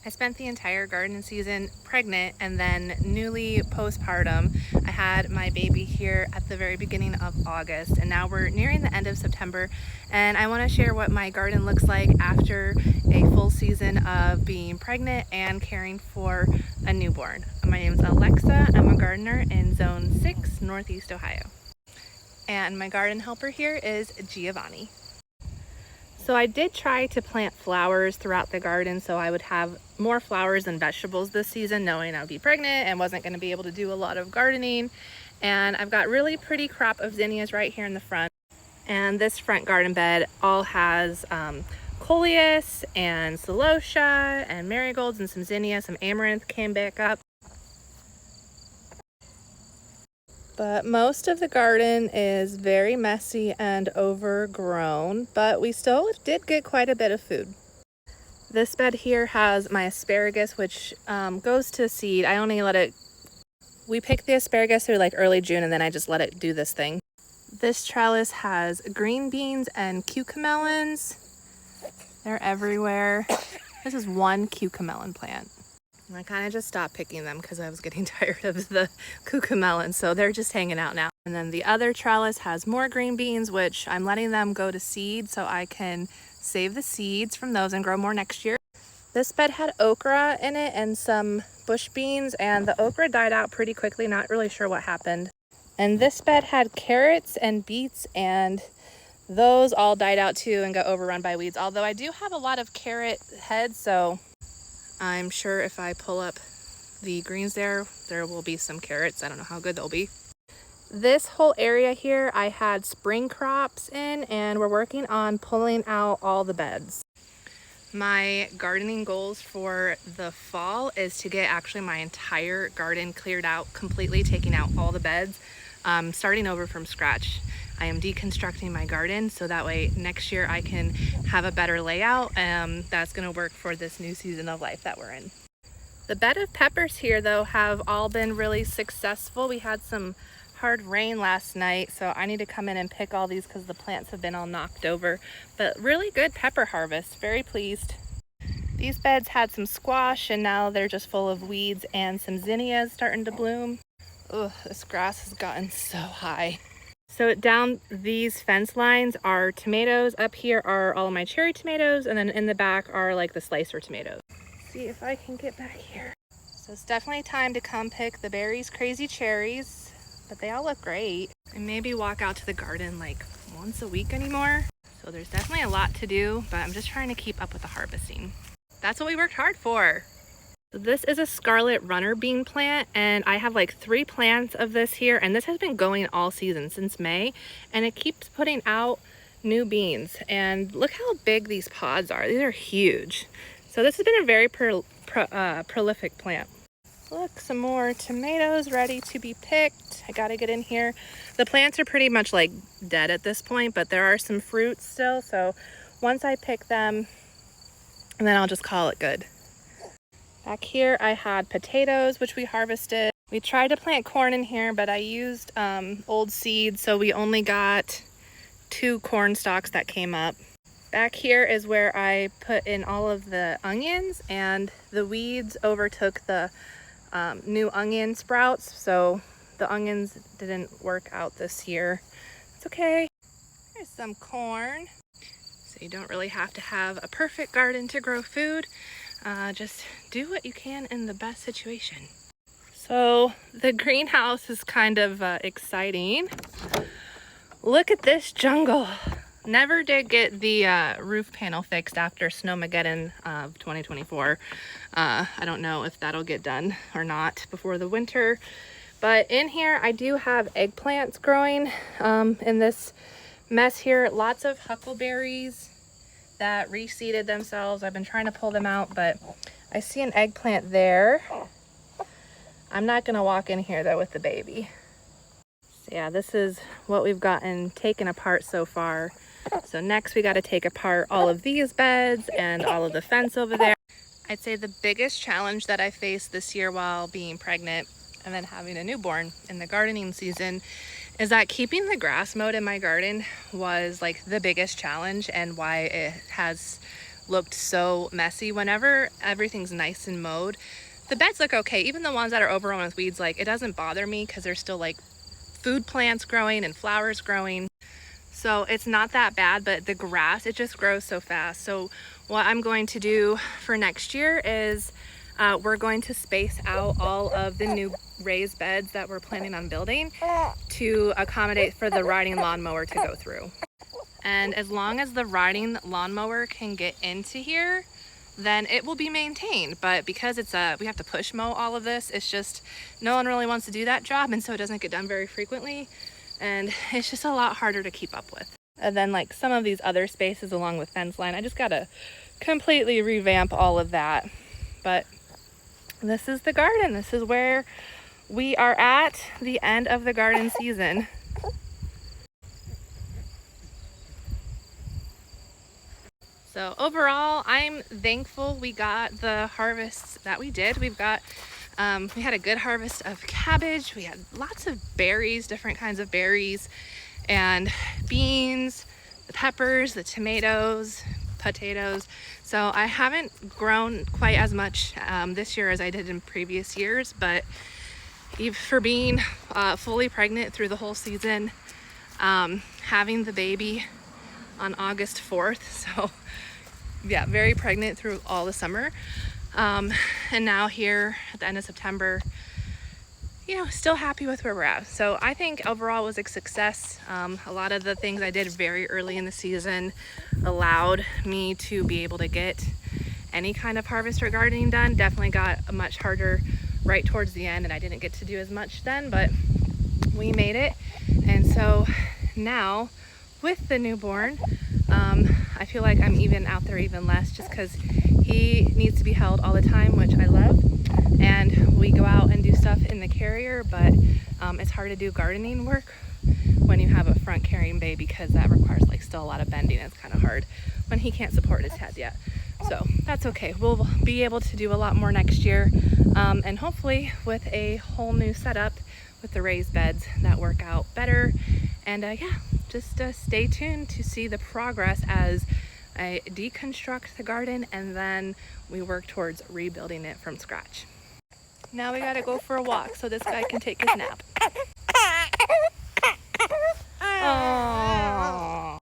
I spent the entire garden season pregnant and then newly postpartum. I had my baby here at the very beginning of August, and now we're nearing the end of September, and I want to share what my garden looks like after a full season of being pregnant and caring for a newborn. My name is Alexa. I'm a gardener in Zone 6, Northeast Ohio. And my garden helper here is Giovanni. So I did try to plant flowers throughout the garden so I would have more flowers than vegetables this season, knowing I would be pregnant and wasn't going to be able to do a lot of gardening. And I've got really pretty crop of zinnias right here in the front. And this front garden bed all has coleus and celosia and marigolds and some zinnia. Some amaranth came back up. But most of the garden is very messy and overgrown, but we still did get quite a bit of food. This bed here has my asparagus, which goes to seed. I only let it, we picked the asparagus through like early June, and then I just let it do this thing. This trellis has green beans and cucamelons. They're everywhere. This is one cucamelon plant. I kind of just stopped picking them because I was getting tired of the cucamelons, so they're just hanging out now. And then the other trellis has more green beans, which I'm letting them go to seed so I can save the seeds from those and grow more next year. This bed had okra in it and some bush beans, and the okra died out pretty quickly, not really sure what happened. And this bed had carrots and beets, and those all died out too and got overrun by weeds, although I do have a lot of carrot heads, so I'm sure if I pull up the greens there will be some carrots. I don't know how good they'll be. This whole area here I had spring crops in, and we're working on pulling out all the beds. My gardening goals for the fall is to get actually my entire garden cleared out completely, taking out all the beds, starting over from scratch. I am deconstructing my garden so that way next year I can have a better layout that's going to work for this new season of life that we're in. The bed of peppers here though have all been really successful. We had some hard rain last night, so I need to come in and pick all these because the plants have been all knocked over, but really good pepper harvest. Very pleased. These beds had some squash and now they're just full of weeds, and some zinnias starting to bloom. Ugh, this grass has gotten so high. So down these fence lines are tomatoes. Up here are all of my cherry tomatoes, and then in the back are like the slicer tomatoes. Let's see if I can get back here. So it's definitely time to come pick the Berries Crazy Cherries, but they all look great. And maybe walk out to the garden like once a week anymore. So there's definitely a lot to do, but I'm just trying to keep up with the harvesting. That's what we worked hard for. So this is a scarlet runner bean plant, and I have like 3 plants of this here, and this has been going all season since May, and it keeps putting out new beans. And look how big these pods are. These are huge. So this has been a very prolific plant. Look, some more tomatoes ready to be picked. I gotta get in here. The plants are pretty much like dead at this point, but there are some fruits still, so once I pick them, and then I'll just call it good. Back here I had potatoes, which we harvested. We tried to plant corn in here, but I used old seeds, so we only got 2 corn stalks that came up. Back here is where I put in all of the onions, and the weeds overtook the new onion sprouts, so the onions didn't work out this year. It's okay. Here's some corn. So you don't really have to have a perfect garden to grow food. Just do what you can in the best situation. So the greenhouse is kind of exciting. Look at this jungle. Never did get the roof panel fixed after Snowmageddon of 2024. I don't know if that'll get done or not before the winter. But in here I do have eggplants growing in this mess here. Lots of huckleberries that reseeded themselves. I've been trying to pull them out, but I see an eggplant there. I'm not gonna walk in here though with the baby. So yeah, this is what we've gotten taken apart so far. So next we got to take apart all of these beds and all of the fence over there. I'd say the biggest challenge that I faced this year while being pregnant and then having a newborn in the gardening season is that keeping the grass mowed in my garden was like the biggest challenge, and why it has looked so messy. Whenever everything's nice and mowed, the beds look okay. Even the ones that are overgrown with weeds, like, it doesn't bother me because there's still like food plants growing and flowers growing. So it's not that bad, but the grass, it just grows so fast. So what I'm going to do for next year is we're going to space out all of the new raised beds that we're planning on building to accommodate for the riding lawnmower to go through. And as long as the riding lawnmower can get into here, then it will be maintained. But because we have to push mow all of this, it's just no one really wants to do that job, and so it doesn't get done very frequently, and it's just a lot harder to keep up with. And then like some of these other spaces along with fence line, I just gotta completely revamp all of that. But this is the garden. This is where we are at the end of the garden season. So overall, I'm thankful we got the harvests that we did. We had a good harvest of cabbage. We had lots of berries, different kinds of berries, and beans, the peppers, the tomatoes, potatoes. So I haven't grown quite as much this year as I did in previous years, but for being fully pregnant through the whole season, having the baby on August 4th, so yeah, very pregnant through all the summer, and now here at the end of September, still happy with where we're at. So I think overall it was a success. A lot of the things I did very early in the season allowed me to be able to get any kind of harvest or gardening done. Definitely got much harder right towards the end, and I didn't get to do as much then, but we made it. And so now with the newborn, I feel like I'm even out there even less, just because he needs to be held all the time, which I love. And we go out and do stuff in the carrier, but it's hard to do gardening work when you have a front carrying baby, because that requires like still a lot of bending. It's kind of hard when he can't support his head yet. So that's okay. We'll be able to do a lot more next year, and hopefully with a whole new setup with the raised beds that work out better. And yeah, just stay tuned to see the progress as I deconstruct the garden and then we work towards rebuilding it from scratch. Now we gotta go for a walk so this guy can take his nap.